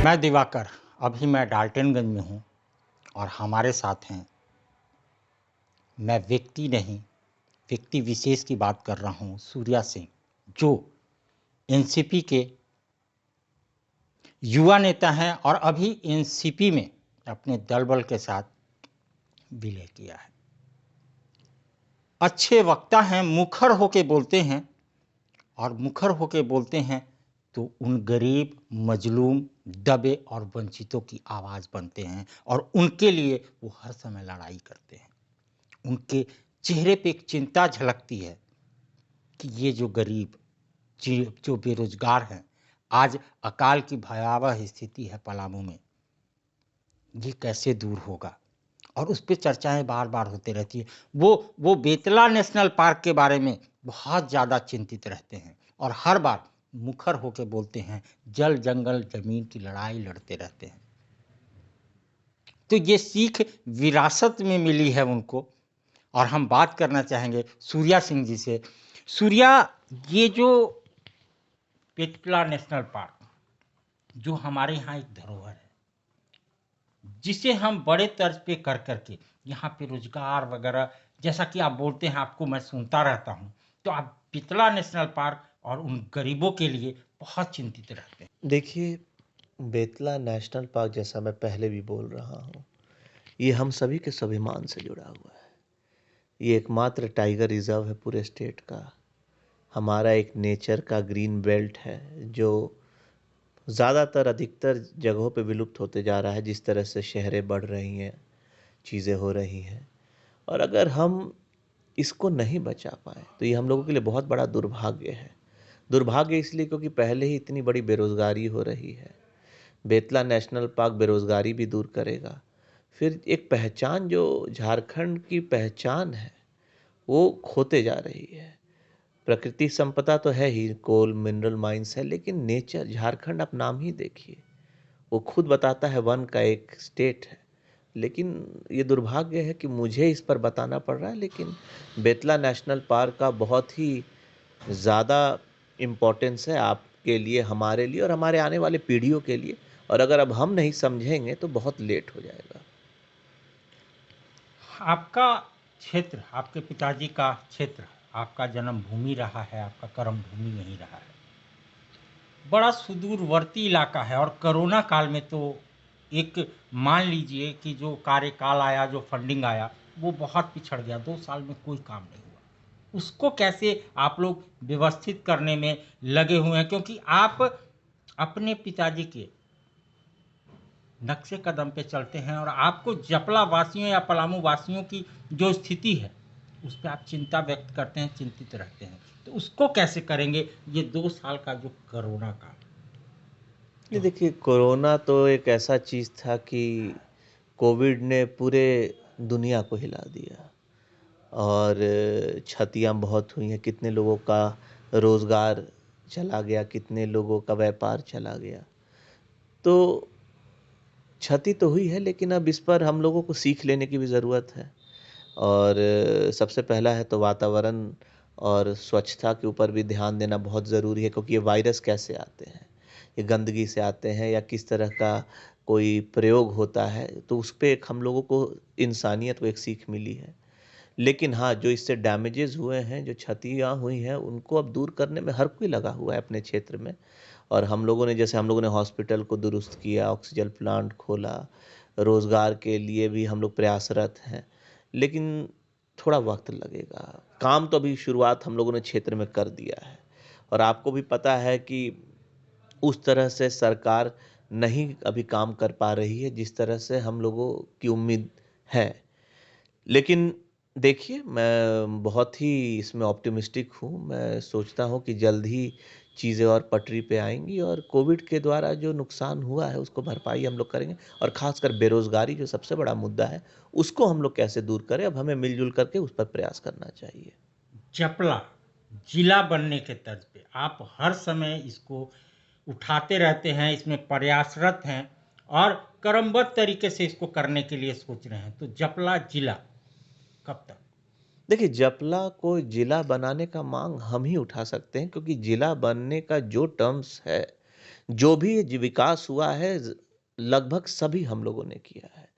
मैं दिवाकर, अभी मैं डाल्टनगंज में हूँ और हमारे साथ हैं। मैं व्यक्ति नहीं, व्यक्ति विशेष की बात कर रहा हूँ, सूर्या सिंह, जो एनसीपी के युवा नेता हैं और अभी एनसीपी में अपने दल बल के साथ विलय किया है। अच्छे वक्ता हैं, मुखर होके बोलते हैं और मुखर होके बोलते हैं तो उन गरीब, मजलूम, दबे और वंचितों की आवाज़ बनते हैं और उनके लिए वो हर समय लड़ाई करते हैं। उनके चेहरे पे एक चिंता झलकती है कि ये जो गरीब, जो बेरोजगार हैं, आज अकाल की भयावह स्थिति है पलामू में, ये कैसे दूर होगा। और उस पर चर्चाएं बार बार होती रहती है। वो बेतला नेशनल पार्क के बारे में बहुत ज़्यादा चिंतित रहते हैं और हर बार मुखर होकर बोलते हैं, जल जंगल जमीन की लड़ाई लड़ते रहते हैं। तो ये सीख विरासत में मिली है उनको। और हम बात करना चाहेंगे सूर्या सिंह जी से। सूर्या, ये जो पेटला नेशनल पार्क जो हमारे यहाँ एक धरोहर है, जिसे हम बड़े तर्ज पे कर करके यहाँ पे रोजगार वगैरह, जैसा कि आप बोलते हैं, आपको मैं सुनता रहता हूँ, तो आप पेटला नेशनल पार्क और उन गरीबों के लिए बहुत चिंतित रहते हैं। देखिए, बेतला नेशनल पार्क, जैसा मैं पहले भी बोल रहा हूँ, ये हम सभी के स्वाभिमान से जुड़ा हुआ है। ये एकमात्र टाइगर रिजर्व है पूरे स्टेट का। हमारा एक नेचर का ग्रीन बेल्ट है जो ज़्यादातर अधिकतर जगहों पे विलुप्त होते जा रहा है। जिस तरह से शहरें बढ़ रही हैं, चीज़ें हो रही हैं, और अगर हम इसको नहीं बचा पाए तो ये हम लोगों के लिए बहुत बड़ा दुर्भाग्य है। दुर्भाग्य इसलिए क्योंकि पहले ही इतनी बड़ी बेरोज़गारी हो रही है। बेतला नेशनल पार्क बेरोज़गारी भी दूर करेगा। फिर एक पहचान, जो झारखंड की पहचान है, वो खोते जा रही है। प्रकृति संपदा तो है ही, कोल मिनरल माइंस है, लेकिन नेचर, झारखंड आप नाम ही देखिए, वो खुद बताता है वन का एक स्टेट है। लेकिन ये दुर्भाग्य है कि मुझे इस पर बताना पड़ रहा है, लेकिन बेतला नेशनल पार्क का बहुत ही ज़्यादा इम्पोर्टेंस है आपके लिए, हमारे लिए और हमारे आने वाले पीढ़ियों के लिए। और अगर अब हम नहीं समझेंगे तो बहुत लेट हो जाएगा। आपका क्षेत्र, आपके पिताजी का क्षेत्र, आपका जन्मभूमि रहा है, आपका कर्म भूमि यहीं रहा है। बड़ा सुदूरवर्ती इलाका है और कोरोना काल में तो एक, मान लीजिए कि जो कार्यकाल आया, जो फंडिंग आया, वो बहुत पिछड़ गया। 2 साल में कोई काम नहीं हुआ। उसको कैसे आप लोग व्यवस्थित करने में लगे हुए हैं, क्योंकि आप अपने पिताजी के नक्शे कदम पे चलते हैं और आपको जपला वासियों या पलामू वासियों की जो स्थिति है उस पर आप चिंता व्यक्त करते हैं, चिंतित रहते हैं। तो उसको कैसे करेंगे ये 2 साल का जो कोरोना का। ये देखिए, कोरोना तो एक ऐसा चीज़ था कि कोविड ने पूरे दुनिया को हिला दिया और क्षतियाँ बहुत हुई हैं। कितने लोगों का रोज़गार चला गया, कितने लोगों का व्यापार चला गया। तो क्षति तो हुई है, लेकिन अब इस पर हम लोगों को सीख लेने की भी ज़रूरत है। और सबसे पहला है तो वातावरण और स्वच्छता के ऊपर भी ध्यान देना बहुत ज़रूरी है, क्योंकि ये वायरस कैसे आते हैं, ये गंदगी से आते हैं या किस तरह का कोई प्रयोग होता है, तो उस पे एक हम लोगों को, इंसानियत को एक सीख मिली है। लेकिन हाँ, जो इससे डैमेजेस हुए हैं, जो क्षतियाँ हुई हैं, उनको अब दूर करने में हर कोई लगा हुआ है अपने क्षेत्र में। और हम लोगों ने, जैसे हम लोगों ने हॉस्पिटल को दुरुस्त किया, ऑक्सीजन प्लांट खोला, रोज़गार के लिए भी हम लोग प्रयासरत हैं। लेकिन थोड़ा वक़्त लगेगा। काम तो अभी शुरुआत हम लोगों ने क्षेत्र में कर दिया है और आपको भी पता है कि उस तरह से सरकार नहीं अभी काम कर पा रही है, जिस तरह से हम लोगों की उम्मीद है। लेकिन देखिए, मैं बहुत ही इसमें ऑप्टिमिस्टिक हूँ। मैं सोचता हूँ कि जल्द ही चीज़ें और पटरी पे आएँगी और कोविड के द्वारा जो नुकसान हुआ है, उसको भरपाई हम लोग करेंगे। और ख़ासकर बेरोज़गारी जो सबसे बड़ा मुद्दा है, उसको हम लोग कैसे दूर करें, अब हमें मिल-जुल करके उस पर प्रयास करना चाहिए। जपला जिला बनने के तर्ज पे आप हर समय इसको उठाते रहते हैं, इसमें प्रयासरत हैं और क्रमबद्ध तरीके से इसको करने के लिए सोच रहे हैं। तो जपला जिला कब तक? देखिए, जपला को जिला बनाने का मांग हम ही उठा सकते हैं, क्योंकि जिला बनने का जो टर्म्स है, जो भी विकास हुआ है लगभग सभी हम लोगों ने किया है।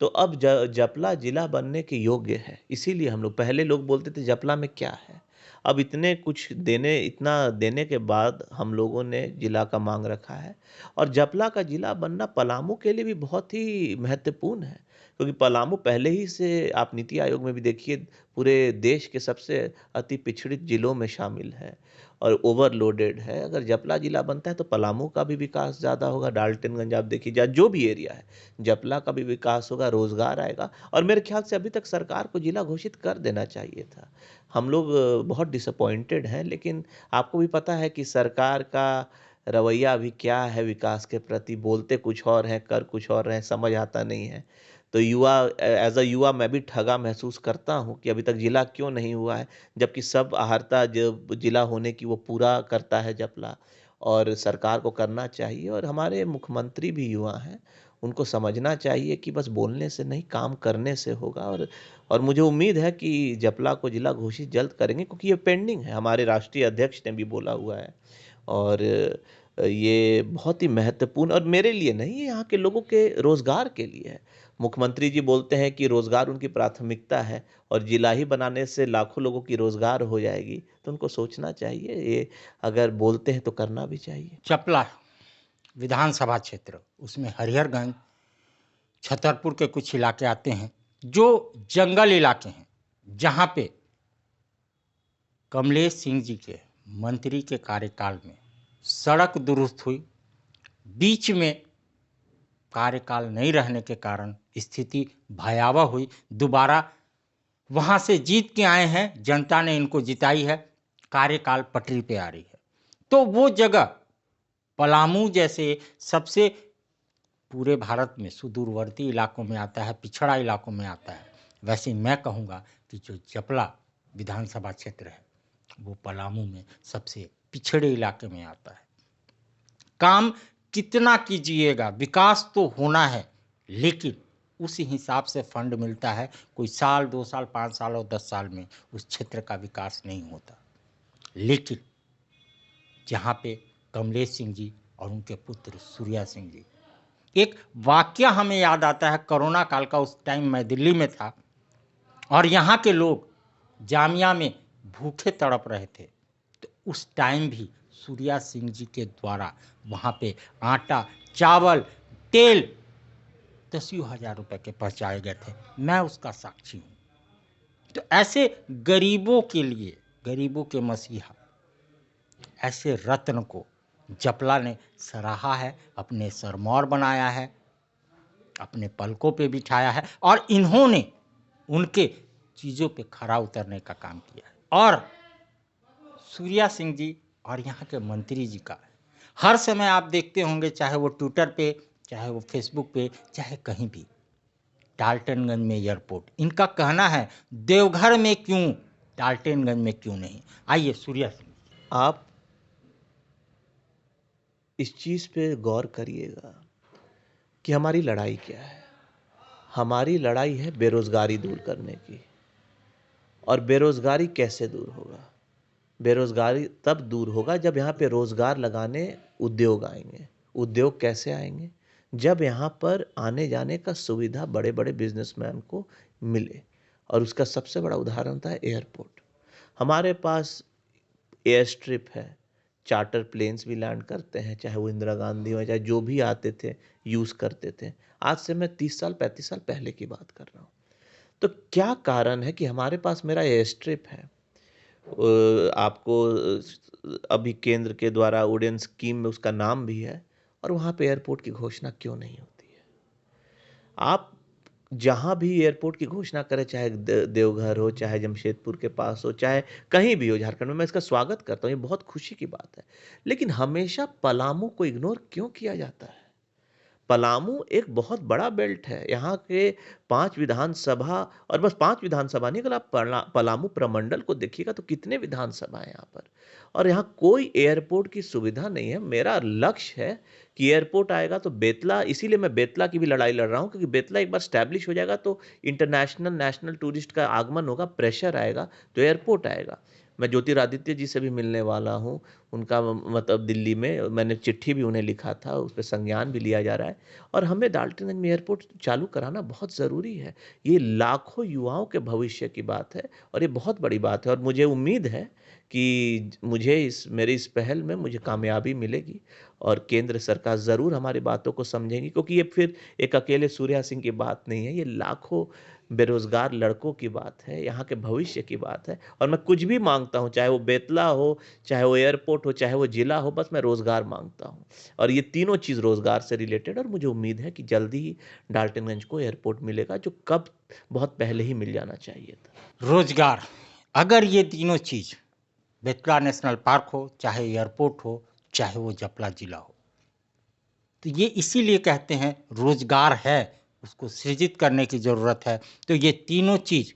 तो अब जपला जिला बनने के योग्य है, इसीलिए हम लोग, पहले लोग बोलते थे जपला में क्या है। अब इतना देने के बाद हम लोगों ने जिला का मांग रखा है, और जपला का जिला बनना पलामू के लिए भी बहुत ही महत्वपूर्ण है, क्योंकि पलामू पहले ही से, आप नीति आयोग में भी देखिए, पूरे देश के सबसे अति पिछड़ित जिलों में शामिल है और ओवरलोडेड है। अगर जपला जिला बनता है तो पलामू का भी विकास ज़्यादा होगा, डाल्टनगंज आप देखिए, या जो भी एरिया है, जपला का भी विकास होगा, रोजगार आएगा। और मेरे ख्याल से अभी तक सरकार को जिला घोषित कर देना चाहिए था। हम लोग बहुत डिसअपॉइंटेड हैं, लेकिन आपको भी पता है कि सरकार का रवैया अभी क्या है विकास के प्रति, बोलते कुछ और हैं, कर कुछ और हैं, समझ आता नहीं है। तो एज अ युवा मैं भी ठगा महसूस करता हूँ कि अभी तक जिला क्यों नहीं हुआ है, जबकि सब अहर्ता जो जिला होने की वो पूरा करता है जपला, और सरकार को करना चाहिए। और हमारे मुख्यमंत्री भी युवा हैं, उनको समझना चाहिए कि बस बोलने से नहीं, काम करने से होगा। और मुझे उम्मीद है कि जपला को जिला घोषित जल्द करेंगे, क्योंकि ये पेंडिंग है, हमारे राष्ट्रीय अध्यक्ष ने भी बोला हुआ है। और ये बहुत ही महत्वपूर्ण, और मेरे लिए नहीं, ये यहाँ के लोगों के रोजगार के लिए है। मुख्यमंत्री जी बोलते हैं कि रोजगार उनकी प्राथमिकता है, और जिला ही बनाने से लाखों लोगों की रोजगार हो जाएगी, तो उनको सोचना चाहिए, ये अगर बोलते हैं तो करना भी चाहिए। चपला विधानसभा क्षेत्र, उसमें हरिहरगंज, छतरपुर के कुछ इलाके आते हैं जो जंगल इलाके हैं, जहाँ पे कमलेश सिंह जी के मंत्री के कार्यकाल में सड़क दुरुस्त हुई। बीच में कार्यकाल नहीं रहने के कारण स्थिति भयावह हुई। दोबारा वहाँ से जीत के आए हैं, जनता ने इनको जिताई है, कार्यकाल पटरी पे आ रही है। तो वो जगह पलामू जैसे सबसे पूरे भारत में सुदूरवर्ती इलाकों में आता है, पिछड़ा इलाकों में आता है। वैसे मैं कहूँगा कि जो जपला विधानसभा क्षेत्र है वो पलामू में सबसे पिछड़े इलाके में आता है। काम कितना कीजिएगा, विकास तो होना है, लेकिन उस हिसाब से फंड मिलता है। कोई साल, 2 साल, 5 साल और 10 साल में उस क्षेत्र का विकास नहीं होता। लेकिन जहाँ पे कमलेश सिंह जी और उनके पुत्र सूर्या सिंह जी, एक वाकया हमें याद आता है, कोरोना काल का। उस टाइम मैं दिल्ली में था और यहाँ के लोग जामिया में भूखे तड़प रहे थे। तो उस टाइम भी सूर्या सिंह जी के द्वारा वहाँ पे आटा, चावल, तेल 10,000 रुपए के पहुँचाए गए थे। मैं उसका साक्षी हूँ। तो ऐसे गरीबों के लिए, गरीबों के मसीहा, ऐसे रत्न को जपला ने सराहा है, अपने सरमौर बनाया है, अपने पलकों पे बिठाया है, और इन्होंने उनके चीज़ों पे खरा उतरने का काम किया है। और सूर्या सिंह जी और यहाँ के मंत्री जी का हर समय आप देखते होंगे, चाहे वो ट्विटर पे, चाहे वो फेसबुक पे, चाहे कहीं भी, डाल्टनगंज में एयरपोर्ट, इनका कहना है देवघर में क्यों, डाल्टनगंज में क्यों नहीं। आइए सूर्या सिंह। आप इस चीज़ पे गौर करिएगा कि हमारी लड़ाई क्या है। हमारी लड़ाई है बेरोजगारी दूर करने की। और बेरोजगारी कैसे दूर होगा? बेरोजगारी तब दूर होगा जब यहाँ पे रोजगार लगाने उद्योग आएंगे। उद्योग कैसे आएंगे? जब यहाँ पर आने जाने का सुविधा बड़े बड़े बिजनेसमैन को मिले। और उसका सबसे बड़ा उदाहरण था एयरपोर्ट। हमारे पास एयर स्ट्रिप है, चार्टर प्लेन्स भी लैंड करते हैं, चाहे वो इंदिरा गांधी हो, चाहे जो भी आते थे, यूज़ करते थे। आज से मैं 30 साल 35 साल पहले की बात कर रहा हूँ। तो क्या कारण है कि हमारे पास मेरा एयर स्ट्रिप है, आपको अभी केंद्र के द्वारा उड़ान स्कीम में उसका नाम भी है, और वहाँ पे एयरपोर्ट की घोषणा क्यों नहीं होती है? आप जहाँ भी एयरपोर्ट की घोषणा करें, चाहे देवघर हो, चाहे जमशेदपुर के पास हो, चाहे कहीं भी हो झारखंड में, मैं इसका स्वागत करता हूँ, ये बहुत खुशी की बात है। लेकिन हमेशा पलामू को इग्नोर क्यों किया जाता है? पलामू एक बहुत बड़ा बेल्ट है। यहाँ के 5 विधानसभा, और बस 5 विधानसभा नहीं, अगर आप पलामू प्रमंडल को देखिएगा तो कितने विधानसभा हैं यहाँ पर। और यहाँ कोई एयरपोर्ट की सुविधा नहीं है। मेरा लक्ष्य है कि एयरपोर्ट आएगा तो बेतला, इसीलिए मैं बेतला की भी लड़ाई लड़ रहा हूँ, क्योंकि बेतला एक बार स्टैब्लिश हो जाएगा तो इंटरनेशनल, नेशनल टूरिस्ट का आगमन होगा, प्रेशर आएगा तो एयरपोर्ट आएगा। मैं ज्योतिरादित्य जी से भी मिलने वाला हूँ। उनका मतलब दिल्ली में मैंने चिट्ठी भी उन्हें लिखा था, उस पे संज्ञान भी लिया जा रहा है और हमें डाल्टनगंज में एयरपोर्ट चालू कराना बहुत ज़रूरी है। ये लाखों युवाओं के भविष्य की बात है और ये बहुत बड़ी बात है और मुझे उम्मीद है कि मुझे मेरी इस पहल में मुझे कामयाबी मिलेगी और केंद्र सरकार ज़रूर हमारी बातों को समझेगी, क्योंकि ये फिर एक अकेले सूर्या सिंह की बात नहीं है, ये लाखों बेरोज़गार लड़कों की बात है, यहाँ के भविष्य की बात है और मैं कुछ भी माँगता हूँ, चाहे वो बेतला हो, चाहे वो एयरपोर्ट हो, चाहे वो ज़िला हो, बस मैं रोज़गार माँगता हूँ। और ये तीनों चीज़ रोज़गार से रिलेटेड और मुझे उम्मीद है कि जल्दी ही डाल्टनगंज को एयरपोर्ट मिलेगा, जो कब बहुत पहले ही मिल जाना चाहिए था। रोजगार, अगर ये तीनों चीज बेतला नेशनल पार्क हो, चाहे एयरपोर्ट हो, चाहे वो जपला जिला हो, तो ये इसीलिए कहते हैं रोजगार है, उसको सृजित करने की जरूरत है। तो ये तीनों चीज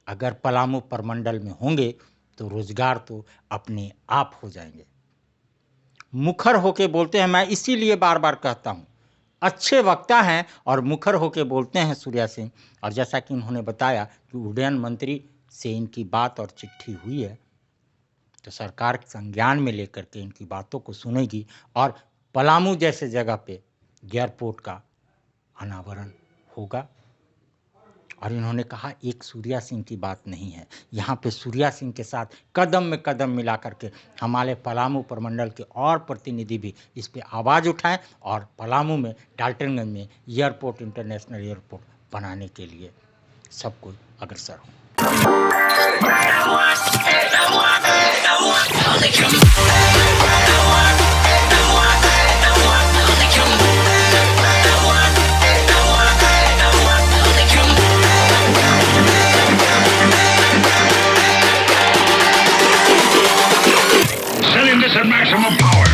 अगर पलामू प्रमंडल में होंगे तो रोजगार तो अपने आप हो जाएंगे। मुखर होके बोलते हैं, मैं इसीलिए बार बार कहता हूँ, अच्छे वक्ता हैं और मुखर होके बोलते हैं सूर्या सिंह। और जैसा कि उन्होंने बताया कि उड्डयन मंत्री से इनकी बात और चिट्ठी हुई है, तो सरकार संज्ञान में लेकर के इनकी बातों को सुनेगी और पलामू जैसे जगह पे एयरपोर्ट का अनावरण होगा। और इन्होंने कहा एक सूर्या सिंह की बात नहीं है, यहाँ पे सूर्या सिंह के साथ कदम में कदम मिला करके हमारे पलामू प्रमंडल के और प्रतिनिधि भी इस पे आवाज़ उठाएं और पलामू में डाल्टनगंज में एयरपोर्ट, इंटरनेशनल एयरपोर्ट बनाने के लिए सब कोई अग्रसर हो। At maximum power.